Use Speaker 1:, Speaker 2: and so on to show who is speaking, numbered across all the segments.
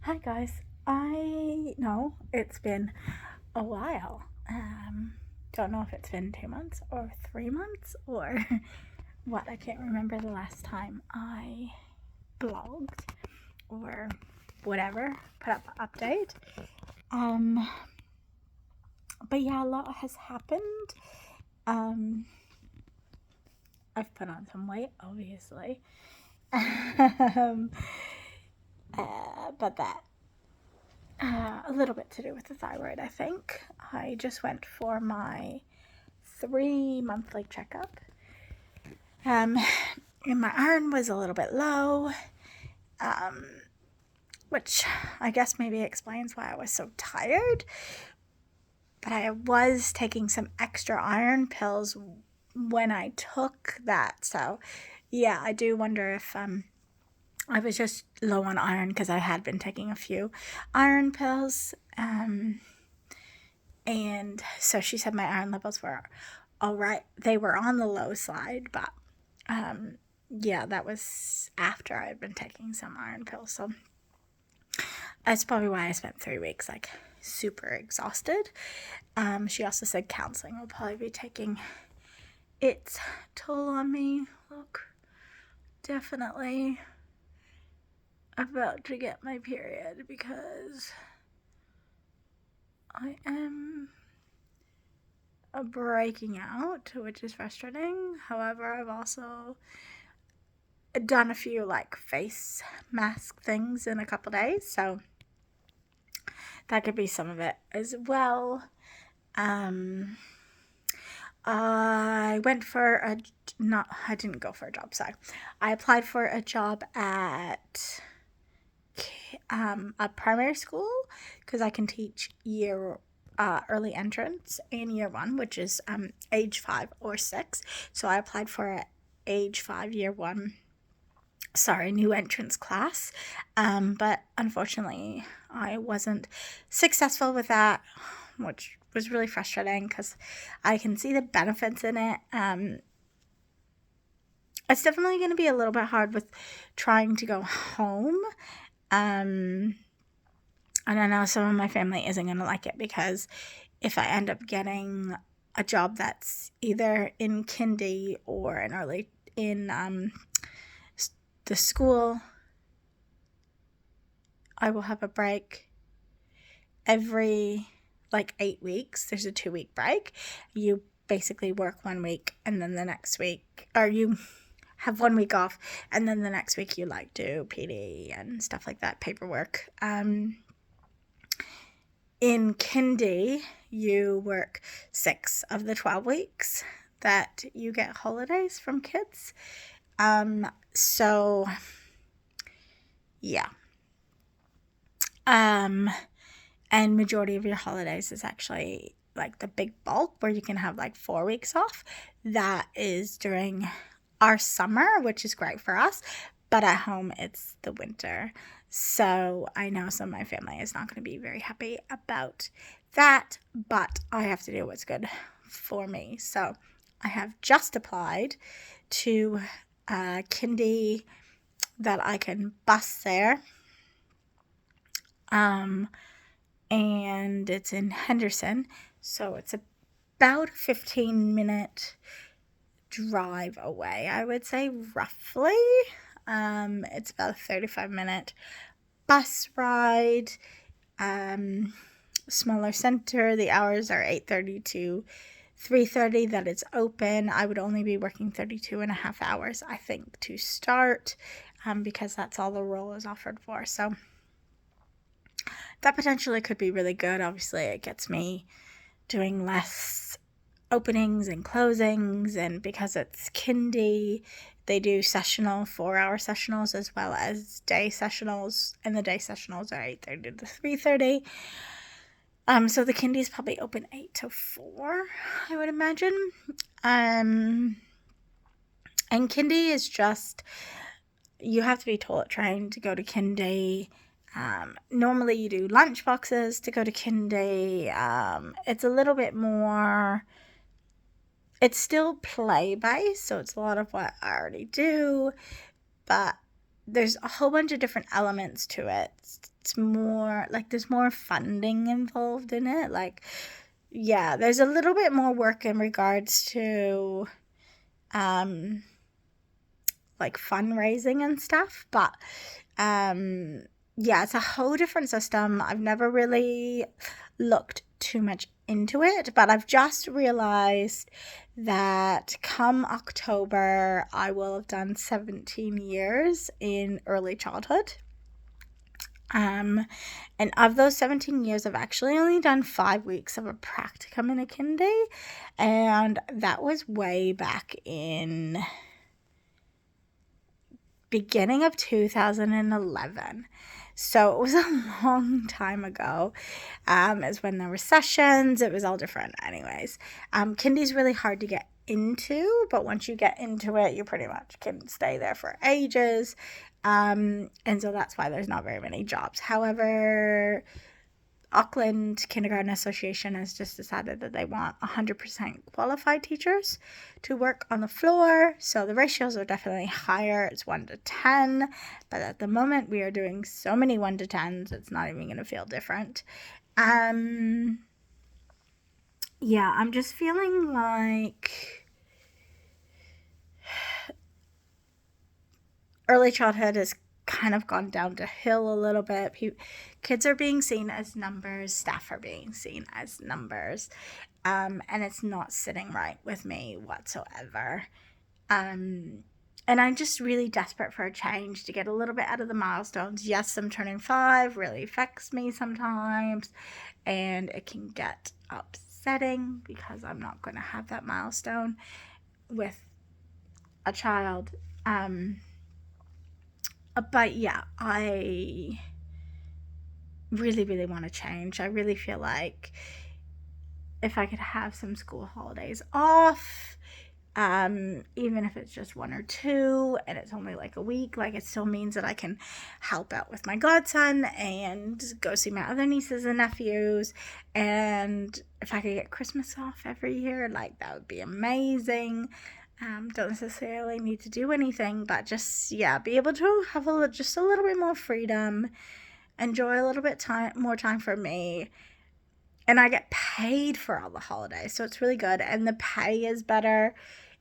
Speaker 1: Hi guys. I know it's been a while. Don't know if it's been 2 months or 3 months or what. I can't remember the last time I blogged or whatever, put up an update. Um, but yeah, a lot has happened. Um, I've put on some weight, obviously. um, but that a little bit to do with the thyroid, I think. I just went for my 3 monthly checkup. Um, and my iron was a little bit low, um, which I guess maybe explains why I was so tired. But I was taking some extra iron pills when I took that. So, yeah, I do wonder if I was just low on iron because I had been taking a few iron pills. And so she said my iron levels were all right. They were on the low side, but yeah, that was after I had been taking some iron pills. So that's probably why I spent 3 weeks like super exhausted. She also said counseling will probably be taking its toll on me. Look, definitely about to get my period because I am breaking out, which is frustrating. However, I've also done a few like face mask things in a couple days, so that could be some of it as well. Um, I went for a not. I didn't go for a job. Sorry, I applied for a job at a primary school because I can teach year early entrance and year one, which is age 5 or 6. So I applied for a age 5 year one, new entrance class. But unfortunately, I wasn't successful with that, which was really frustrating because I can see the benefits in it. It's definitely going to be a little bit hard with trying to go home. And I know some of my family isn't going to like it because if I end up getting a job that's either in kindy or in early in the school, I will have a break every like 8 weeks. There's a 2 week break. You basically work 1 week and then the next week, or you have 1 week off and then the next week you like do PD and stuff like that, paperwork. In kindy, you work 6 of the 12 weeks that you get holidays from kids. So yeah. And majority of your holidays is actually like the big bulk where you can have like 4 weeks off. That is during our summer, which is great for us, but at home it's the winter. So I know some of my family is not going to be very happy about that, but I have to do what's good for me. So I have just applied to kindy that I can bus there. And it's in Henderson, so it's about a 15-minute drive away, I would say, roughly. It's about a 35-minute bus ride. Smaller center. The hours are 8:30 to 3:30 that it's open. I would only be working 32 and a half hours, I think, to start, because that's all the role is offered for. So that potentially could be really good. Obviously, it gets me doing less openings and closings, and because it's kindy, they do sessional 4-hour sessionals as well as day sessionals, and the day sessionals are 8:30 to 3:30. So the kindy is probably open 8 to 4, I would imagine. And kindy is just, you have to be toilet trained to go to kindy. Normally you do lunch boxes to go to kindy. It's a little bit more, it's still play based, so it's a lot of what I already do, but there's a whole bunch of different elements to it. It's more like there's more funding involved in it. Like, yeah, there's a little bit more work in regards to like fundraising and stuff, but yeah, it's a whole different system. I've never really looked too much into it, but I've just realized that come October I will have done 17 years in early childhood. And of those 17 years, I've actually only done 5 weeks of a practicum in a kindy, and that was way back in beginning of 2011. So it was a long time ago. It's when there were sessions. It was all different anyways. Kindy's really hard to get into, but once you get into it, you pretty much can stay there for ages. And so that's why there's not very many jobs. However, Auckland Kindergarten Association has just decided that they want 100% qualified teachers to work on the floor. So the ratios are definitely higher. It's 1 to 10. But at the moment, we are doing so many 1 to 10s, it's not even going to feel different. Yeah, I'm just feeling like early childhood has kind of gone down the hill a little bit. Kids are being seen as numbers, staff are being seen as numbers, and it's not sitting right with me whatsoever. And I'm just really desperate for a change to get a little bit out of the milestones. Yes, I'm turning 5 really affects me sometimes, and it can get upsetting because I'm not going to have that milestone with a child. But yeah, I really, really want to change. I really feel like if I could have some school holidays off, even if it's just 1 or 2 and it's only like a week, like it still means that I can help out with my godson and go see my other nieces and nephews. And if I could get Christmas off every year, like that would be amazing. Don't necessarily need to do anything, but just, yeah, be able to have just a little bit more freedom, enjoy a little bit more time for me. And I get paid for all the holidays, so it's really good. And the pay is better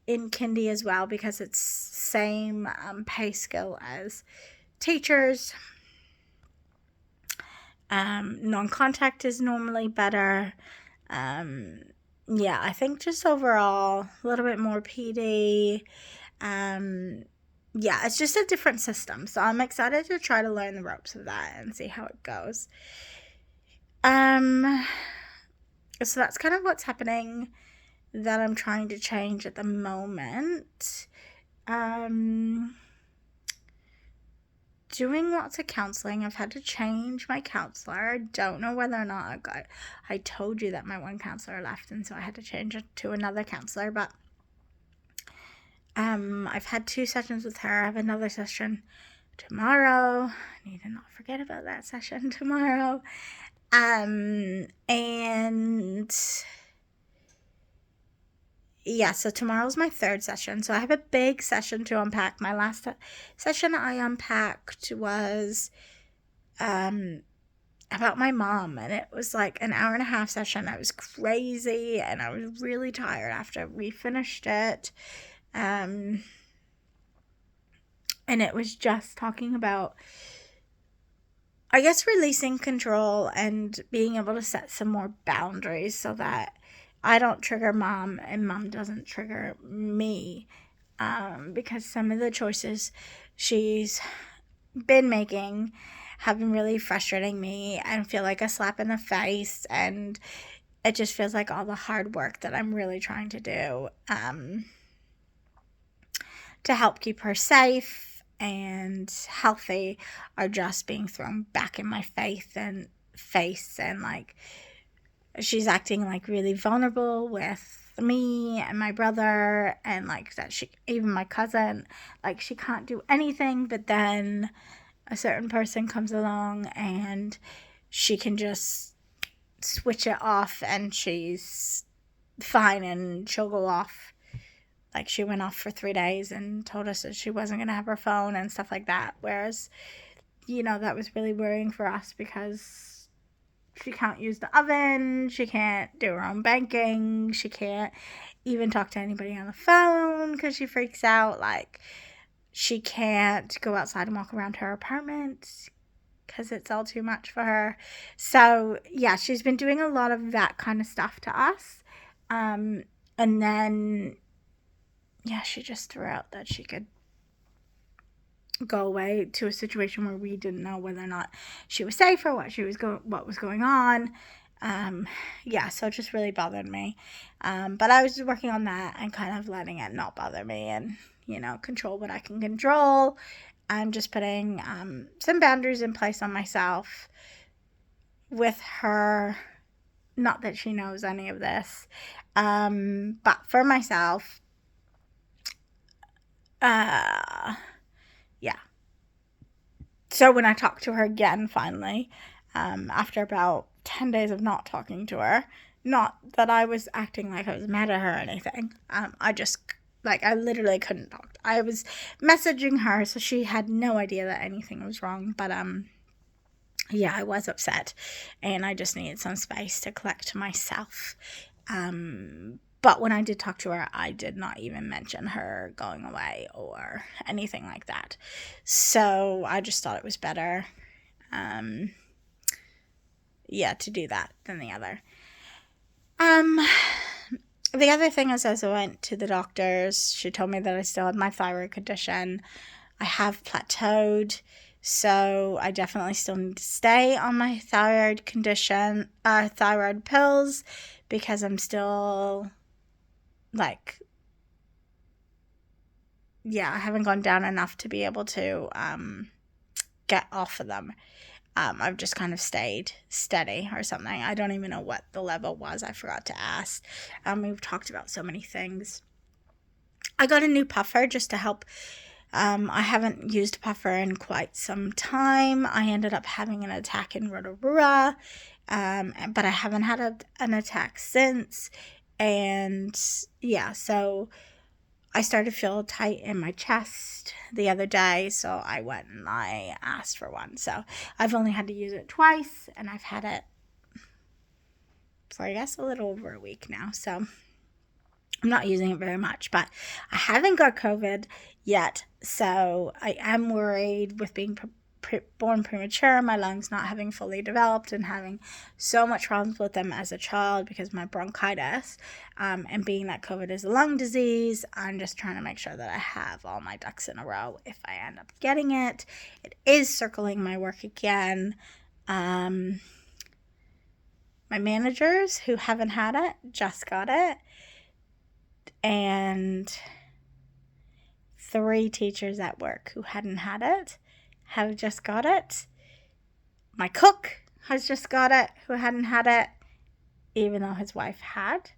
Speaker 1: in kindy as well because it's same pay scale as teachers. Non-contact is normally better. Yeah, I think just overall a little bit more PD. Yeah, it's just a different system. So I'm excited to try to learn the ropes of that and see how it goes. So that's kind of what's happening that I'm trying to change at the moment. Doing lots of counseling. I've had to change my counselor. I don't know whether or not I told you that my one counselor left, and so I had to change it to another counselor, but I've had 2 sessions with her. I have another session tomorrow. I need to not forget about that session tomorrow. And yeah, so tomorrow's my 3rd session. So I have a big session to unpack. My last session I unpacked was about my mom, and it was like an 1.5-hour session. It was crazy, and I was really tired after we finished it. And it was just talking about, I guess, releasing control and being able to set some more boundaries so that I don't trigger mom and mom doesn't trigger me, because some of the choices she's been making have been really frustrating me and feel like a slap in the face, and it just feels like all the hard work that I'm really trying to do to help keep her safe and healthy are just being thrown back in my face, and like she's acting like really vulnerable with me and my brother, and like that she, even my cousin, like she can't do anything, but then a certain person comes along and she can just switch it off and she's fine and she'll go off Like, she went off for 3 days and told us that she wasn't going to have her phone and stuff like that. Whereas, that was really worrying for us because she can't use the oven. She can't do her own banking. She can't even talk to anybody on the phone because she freaks out. Like, she can't go outside and walk around her apartment because it's all too much for her. So, yeah, she's been doing a lot of that kind of stuff to us. And then, yeah, she just threw out that she could go away to a situation where we didn't know whether or not she was safe or what was going on. So it just really bothered me. But I was just working on that and kind of letting it not bother me and, control what I can control. I'm just putting some boundaries in place on myself with her. Not that she knows any of this, but for myself, yeah. So when I talked to her again, finally, after about 10 days of not talking to her, not that I was acting like I was mad at her or anything. I literally couldn't talk. I was messaging her, so she had no idea that anything was wrong. But, yeah, I was upset, and I just needed some space to collect myself. But when I did talk to her, I did not even mention her going away or anything like that. So I just thought it was better, to do that than the other. The other thing is, as I went to the doctors, she told me that I still had my thyroid condition. I have plateaued, so I definitely still need to stay on my thyroid pills, because I'm still, I haven't gone down enough to be able to get off of them. I've just kind of stayed steady or something. I don't even know what the level was. I forgot to ask. We've talked about so many things. I got a new puffer just to help. I haven't used a puffer in quite some time. I ended up having an attack in Rotorua, but I haven't had an attack since. And yeah, so I started to feel tight in my chest the other day, so I went and I asked for one. So I've only had to use it twice, and I've had it for, I guess, a little over a week now. So I'm not using it very much, but I haven't got COVID yet, so I am worried with being born premature, my lungs not having fully developed and having so much problems with them as a child because of my bronchitis, and being that COVID is a lung disease. I'm just trying to make sure that I have all my ducks in a row if I end up getting it. It is circling my work again. My managers who haven't had it just got it, and 3 teachers at work who hadn't had it have just got it. My cook has just got it, who hadn't had it, even though his wife had.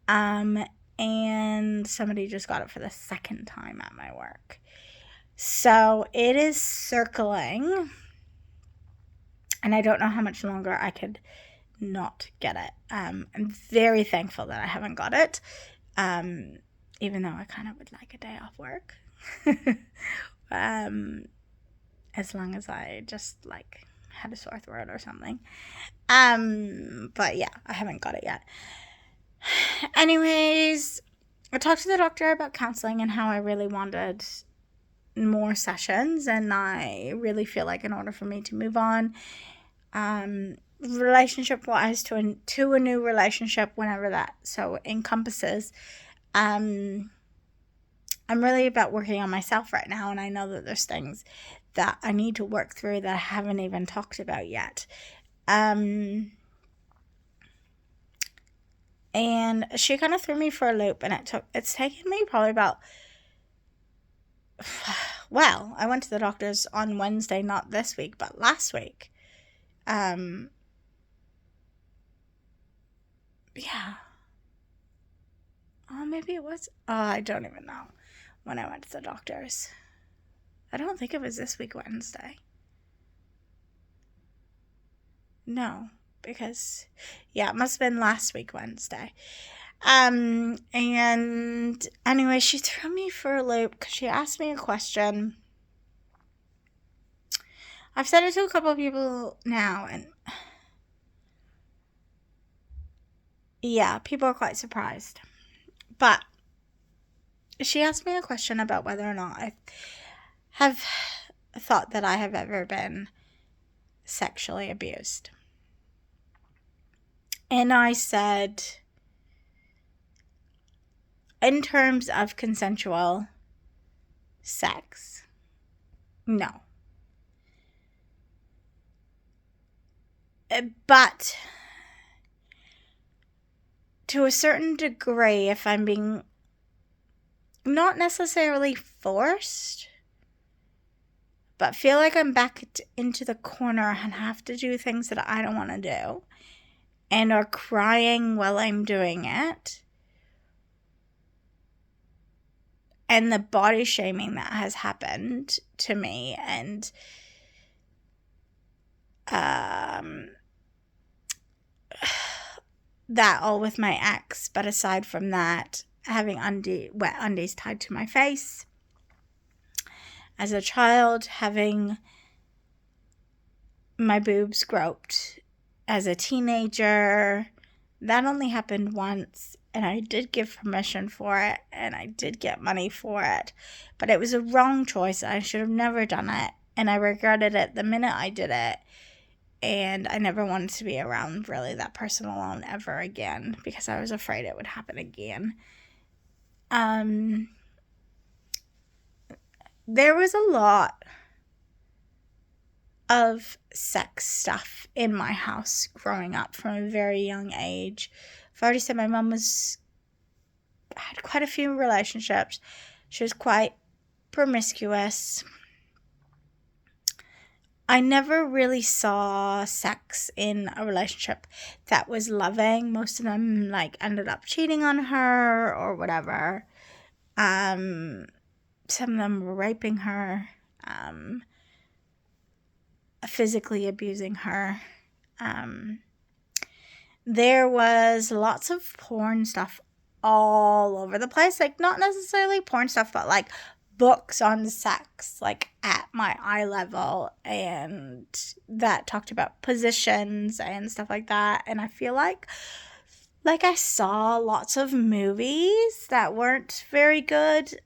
Speaker 1: And somebody just got it for the second time at my work. So it is circling, and I don't know how much longer I could not get it. I'm very thankful that I haven't got it, even though I kind of would like a day off work. As long as I just had a sore throat or something. But yeah, I haven't got it yet. Anyways, I talked to the doctor about counseling and how I really wanted more sessions, and I really feel like in order for me to move on, relationship wise, to a new relationship, whenever that so encompasses, I'm really about working on myself right now, and I know that there's things that I need to work through that I haven't even talked about yet. And she kind of threw me for a loop, and it's taken me probably about, well, I went to the doctor's on Wednesday, not this week, but last week. Yeah. Oh, maybe it was, I don't even know when I went to the doctor's. I don't think it was this week Wednesday. No, because, yeah, it must have been last week Wednesday. And anyway, she threw me for a loop because she asked me a question. I've said it to a couple of people now, and yeah, people are quite surprised. But she asked me a question about whether or not I have thought that I have ever been sexually abused. And I said, in terms of consensual sex, no. But to a certain degree, if I'm being not necessarily forced, but feel like I'm backed into the corner and have to do things that I don't want to do, and are crying while I'm doing it, and the body shaming that has happened to me, and that all with my ex, but aside from that, having wet undies tied to my face as a child, having my boobs groped as a teenager, that only happened once, and I did give permission for it, and I did get money for it, but it was a wrong choice. I should have never done it, and I regretted it the minute I did it. And I never wanted to be around really that person alone ever again because I was afraid it would happen again. There was a lot of sex stuff in my house growing up from a very young age. I've already said my mom had quite a few relationships. She was quite promiscuous. I never really saw sex in a relationship that was loving. Most of them ended up cheating on her or whatever. Some of them were raping her, physically abusing her. There was lots of porn stuff all over the place. Not necessarily porn stuff, but books on sex, at my eye level, and that talked about positions and stuff like that. And I feel like I saw lots of movies that weren't very good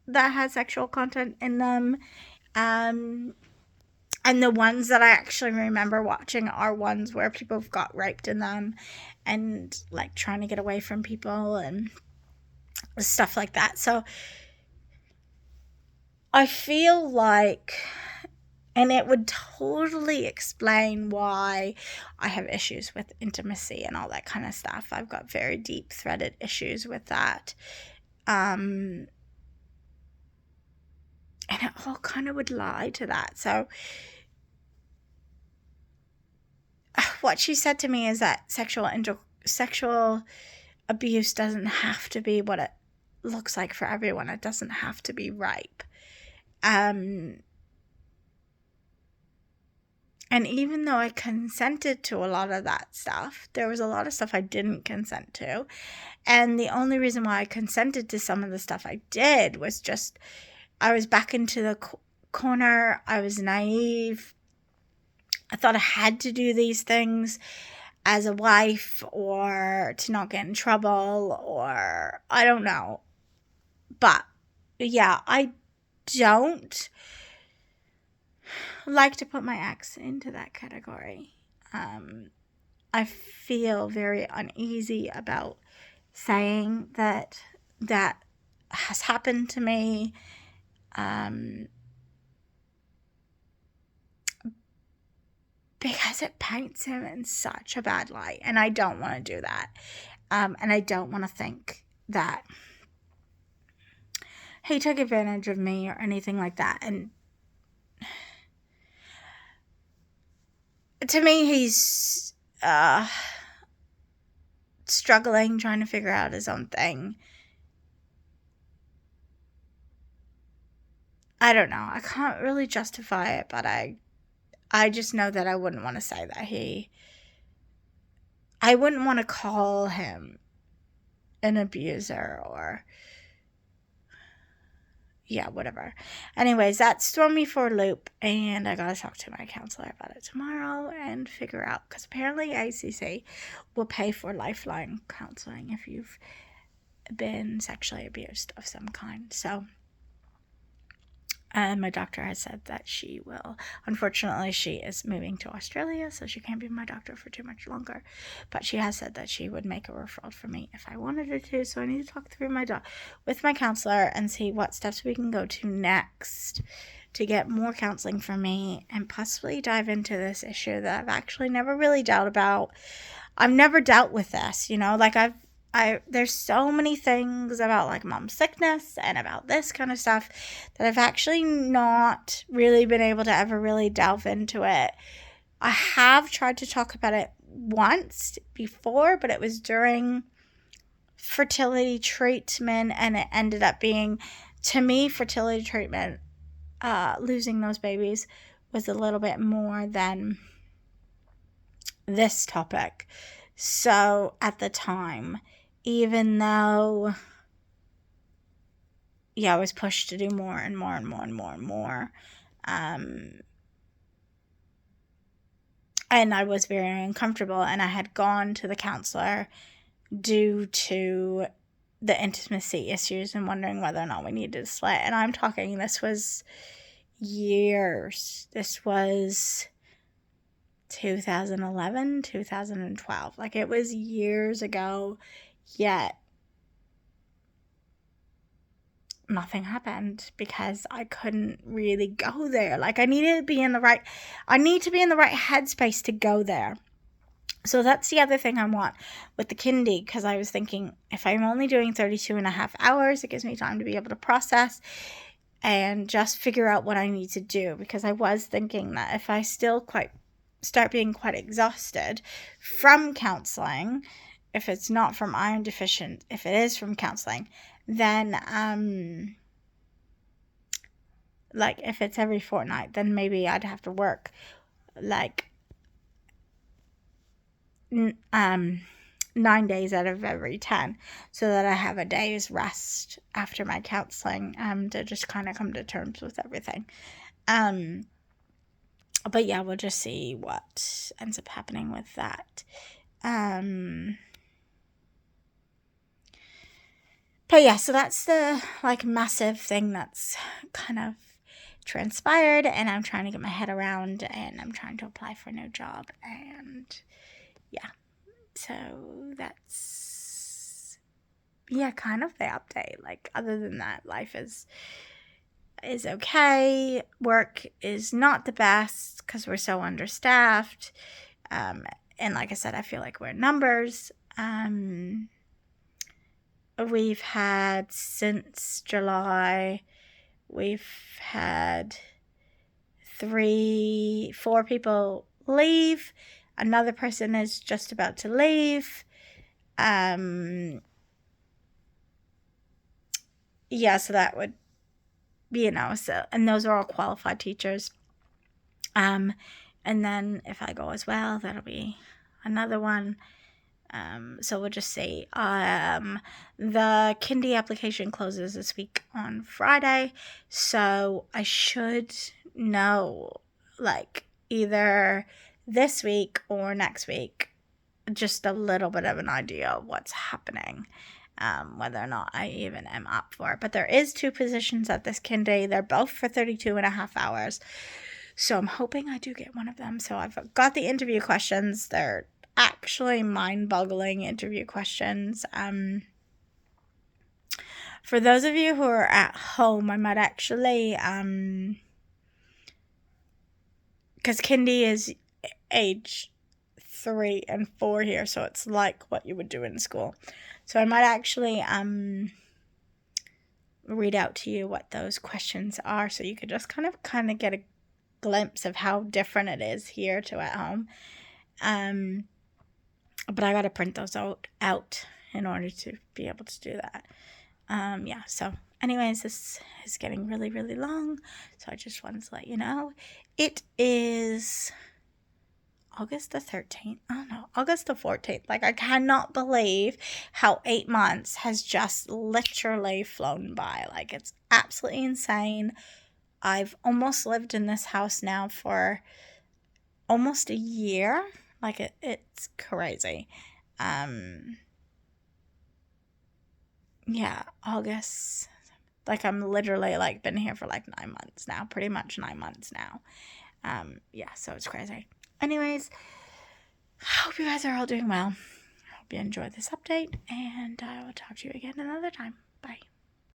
Speaker 1: that had sexual content in them. And the ones that I actually remember watching are ones where people got raped in them and trying to get away from people and stuff like that. So I feel like, and it would totally explain why I have issues with intimacy and all that kind of stuff. I've got very deep-threaded issues with that. And it all kind of would lie to that. So what she said to me is that sexual abuse doesn't have to be what it looks like for everyone. It doesn't have to be rape. And even though I consented to a lot of that stuff, there was a lot of stuff I didn't consent to. And the only reason why I consented to some of the stuff I did was just I was back into the corner. I was naive. I thought I had to do these things as a wife or to not get in trouble, or I don't know. But yeah, I don't like to put my ex into that category. I feel very uneasy about saying that has happened to me. Because it paints him in such a bad light, and I don't want to do that. And I don't want to think that he took advantage of me or anything like that. And to me, he's struggling, trying to figure out his own thing. I don't know. I can't really justify it, but I just know that I wouldn't want to say that I wouldn't want to call him an abuser or whatever. Anyways, that's thrown me for a loop, and I gotta talk to my counselor about it tomorrow and figure out, because apparently ACC will pay for lifeline counseling if you've been sexually abused of some kind. So my doctor has said that she will. Unfortunately, she is moving to Australia, so she can't be my doctor for too much longer. But she has said that she would make a referral for me if I wanted her to. So I need to talk through with my counselor and see what steps we can go to next to get more counseling for me and possibly dive into this issue that I've actually never really dealt about. I've never dealt with this, like there's so many things about like mom's sickness and about this kind of stuff that I've actually not really been able to ever really delve into it. I have tried to talk about it once before, but it was during fertility treatment, and it ended up being, to me, fertility treatment, losing those babies was a little bit more than this topic. So at the time, even though, I was pushed to do more and more and more and more and more, and I was very uncomfortable, and I had gone to the counselor due to the intimacy issues and wondering whether or not we needed to split. And I'm talking, this was years. This was 2011, 2012. Like, it was years ago, yet nothing happened because I couldn't really go there. Like, I need to be in the right headspace to go there. So that's the other thing I want with the kindy, because I was thinking, if I'm only doing 32 and a half hours, it gives me time to be able to process and just figure out what I need to do, because I was thinking that if I still start being quite exhausted from counseling, if it's not from iron deficient, if it is from counseling, then like if it's every fortnight, then maybe I'd have to work like 9 days out of every 10, so that I have a day's rest after my counseling, to just kind of come to terms with everything. But yeah, we'll just see what ends up happening with that. But yeah, so that's the like massive thing that's kind of transpired, and I'm trying to get my head around, and I'm trying to apply for a new job, and yeah, so that's kind of the update. Like, other than that, life is okay. Work is not the best because we're so understaffed, and like I said, I feel like we're numbers. We've had, since July, we've had 4 people leave. Another person is just about to leave. So that would, so, and those are all qualified teachers. And then if I go as well, that'll be another one. So we'll just see. The kindy application closes this week on Friday, so I should know, like, either this week or next week, just a little bit of an idea of what's happening, whether or not I even am up for it. But there is 2 positions at this kindy. They're both for 32 and a half hours, so I'm hoping I do get one of them. So I've got the interview questions. They're actually mind-boggling interview questions. For those of you who are at home, I might actually, because kindy is age 3 and 4 here, so it's like what you would do in school. So I might actually read out to you what those questions are, so you could just kind of get a glimpse of how different it is here to at home. But I gotta print those out in order to be able to do that. So anyways, this is getting really, really long, so I just wanted to let you know. It is August the 13th. Oh no, August the 14th. Like, I cannot believe how 8 months has just literally flown by. Like, it's absolutely insane. I've almost lived in this house now for almost a year. Like, it's crazy. Yeah, August. Like, I'm literally, like, been here for, like, 9 months now. Pretty much 9 months now. Yeah, so it's crazy. Anyways, I hope you guys are all doing well. I hope you enjoyed this update, and I will talk to you again another time. Bye.